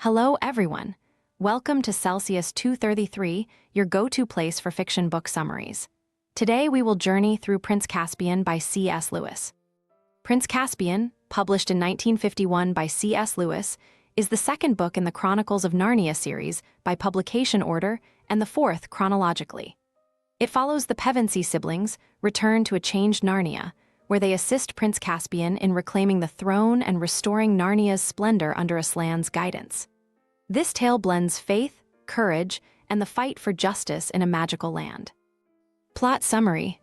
Hello, everyone. Welcome to Celsius 233, your go-to place for fiction book summaries. Today, we will journey through Prince Caspian by C.S. Lewis. Prince Caspian, published in 1951 by C.S. Lewis, is the second book in the Chronicles of Narnia series by publication order and the fourth chronologically. It follows the Pevensie siblings return to a changed Narnia, where they assist Prince Caspian in reclaiming the throne and restoring Narnia's splendor under Aslan's guidance. This tale blends faith, courage, and the fight for justice in a magical land. Plot summary.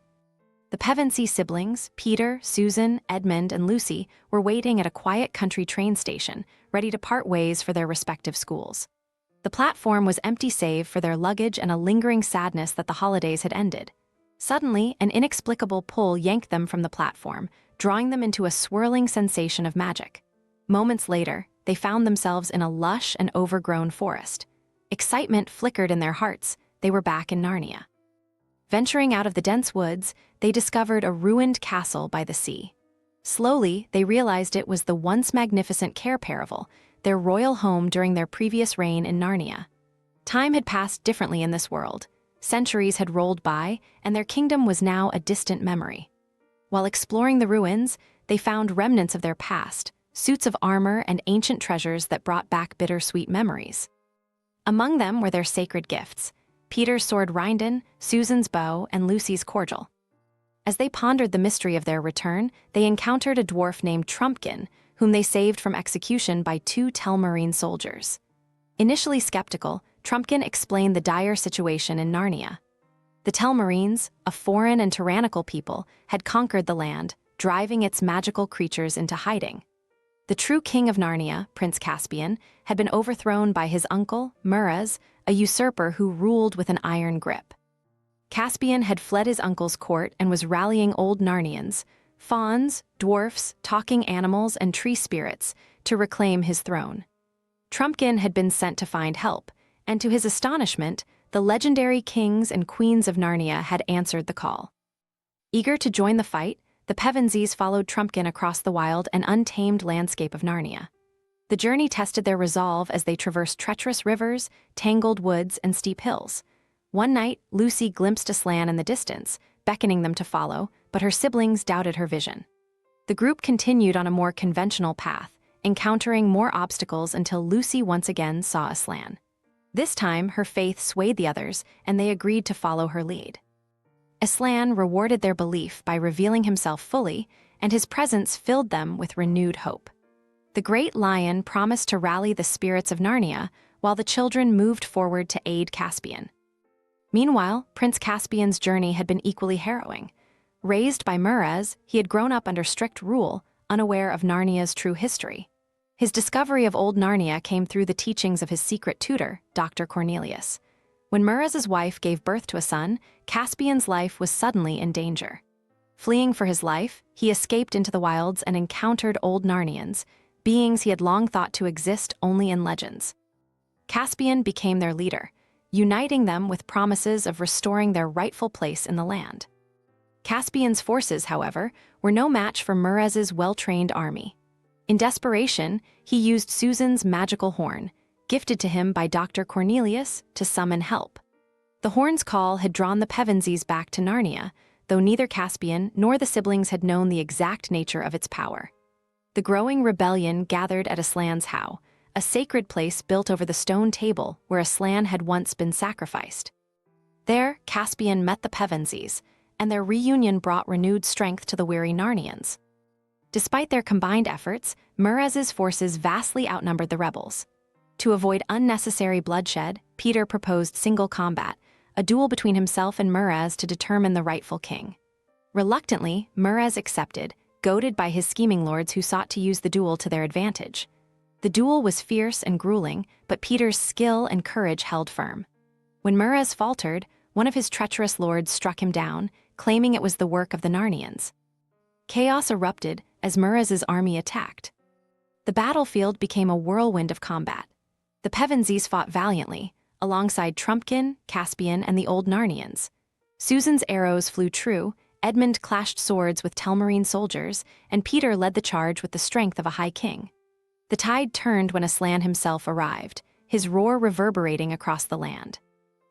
The Pevensie siblings, Peter, Susan, Edmund, and Lucy, were waiting at a quiet country train station, ready to part ways for their respective schools. The platform was empty save for their luggage and a lingering sadness that the holidays had ended. Suddenly, an inexplicable pull yanked them from the platform, drawing them into a swirling sensation of magic. Moments later, they found themselves in a lush and overgrown forest. Excitement flickered in their hearts. They were back in Narnia. Venturing out of the dense woods, they discovered a ruined castle by the sea. Slowly, they realized it was the once magnificent Cair Paravel, their royal home during their previous reign in Narnia. Time had passed differently in this world. Centuries had rolled by, and their kingdom was now a distant memory. While exploring the ruins, they found remnants of their past, suits of armor and ancient treasures that brought back bittersweet memories. Among them were their sacred gifts: Peter's sword Rindon, Susan's bow, and Lucy's cordial. As they pondered the mystery of their return, they encountered a dwarf named Trumpkin, whom they saved from execution by two Telmarine soldiers. Initially skeptical, Trumpkin explained the dire situation in Narnia. The Telmarines, a foreign and tyrannical people, had conquered the land, driving its magical creatures into hiding. The true king of Narnia, Prince Caspian, had been overthrown by his uncle, Immerse, a usurper who ruled with an iron grip. Caspian had fled his uncle's court and was rallying old Narnians, fauns, dwarfs, talking animals, and tree spirits, to reclaim his throne. Trumpkin had been sent to find help, and to his astonishment, the legendary kings and queens of Narnia had answered the call. Eager to join the fight, the Pevensies followed Trumpkin across the wild and untamed landscape of Narnia. The journey tested their resolve as they traversed treacherous rivers, tangled woods, and steep hills. One night, Lucy glimpsed Aslan in the distance, beckoning them to follow, but her siblings doubted her vision. The group continued on a more conventional path, encountering more obstacles until Lucy once again saw Aslan. This time, her faith swayed the others, and they agreed to follow her lead. Aslan rewarded their belief by revealing himself fully, and his presence filled them with renewed hope. The great lion promised to rally the spirits of Narnia, while the children moved forward to aid Caspian. Meanwhile, Prince Caspian's journey had been equally harrowing. Raised by Immerse, he had grown up under strict rule, unaware of Narnia's true history. His discovery of old Narnia came through the teachings of his secret tutor, Dr. Cornelius. When Immerse's wife gave birth to a son, Caspian's life was suddenly in danger. Fleeing for his life, he escaped into the wilds and encountered old Narnians, beings he had long thought to exist only in legends. Caspian became their leader, uniting them with promises of restoring their rightful place in the land. Caspian's forces, however, were no match for Immerse's well-trained army. In desperation, he used Susan's magical horn, gifted to him by Dr. Cornelius, to summon help. The horn's call had drawn the Pevensies back to Narnia, though neither Caspian nor the siblings had known the exact nature of its power. The growing rebellion gathered at Aslan's How, a sacred place built over the stone table where Aslan had once been sacrificed. There, Caspian met the Pevensies, and their reunion brought renewed strength to the weary Narnians. Despite their combined efforts, Immerse's forces vastly outnumbered the rebels. To avoid unnecessary bloodshed, Peter proposed single combat, a duel between himself and Immerse to determine the rightful king. Reluctantly, Immerse accepted, goaded by his scheming lords who sought to use the duel to their advantage. The duel was fierce and grueling, but Peter's skill and courage held firm. When Immerse faltered, one of his treacherous lords struck him down, claiming it was the work of the Narnians. Chaos erupted as Immerse's army attacked. The battlefield became a whirlwind of combat. The Pevensies fought valiantly, alongside Trumpkin, Caspian, and the old Narnians. Susan's arrows flew true, Edmund clashed swords with Telmarine soldiers, and Peter led the charge with the strength of a high king. The The tide turned when Aslan himself arrived, his roar reverberating across the land.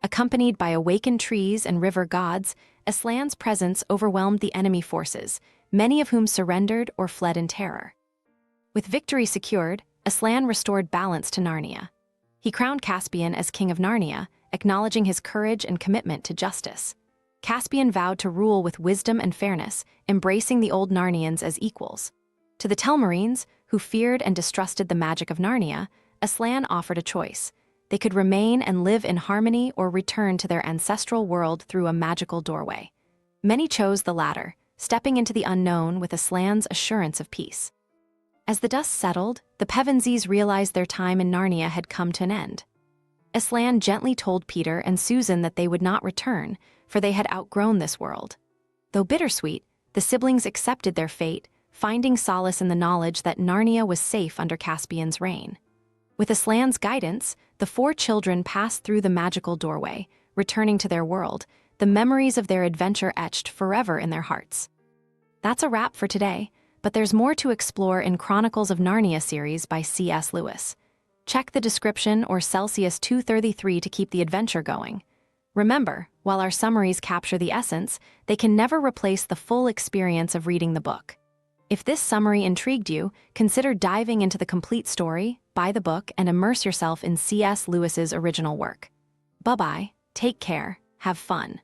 Accompanied by awakened trees and river gods, Aslan's presence overwhelmed the enemy forces, many of whom surrendered or fled in terror. With victory secured, Aslan restored balance to Narnia. He crowned Caspian as King of Narnia, acknowledging his courage and commitment to justice. Caspian vowed to rule with wisdom and fairness, embracing the old Narnians as equals. To the Telmarines, who feared and distrusted the magic of Narnia, Aslan offered a choice. They could remain and live in harmony or return to their ancestral world through a magical doorway. Many chose the latter, stepping into the unknown with Aslan's assurance of peace. As the dust settled, the Pevensies realized their time in Narnia had come to an end. Aslan gently told Peter and Susan that they would not return, for they had outgrown this world. Though bittersweet, the siblings accepted their fate, finding solace in the knowledge that Narnia was safe under Caspian's reign. With Aslan's guidance, the four children passed through the magical doorway, returning to their world, the memories of their adventure etched forever in their hearts. That's a wrap for today, but there's more to explore in Chronicles of Narnia series by C.S. Lewis. Check the description or Celsius 233 to keep the adventure going. Remember, while our summaries capture the essence, they can never replace the full experience of reading the book. If this summary intrigued you, consider diving into the complete story, buy the book, and immerse yourself in C.S. Lewis's original work. Bye-bye, take care, have fun.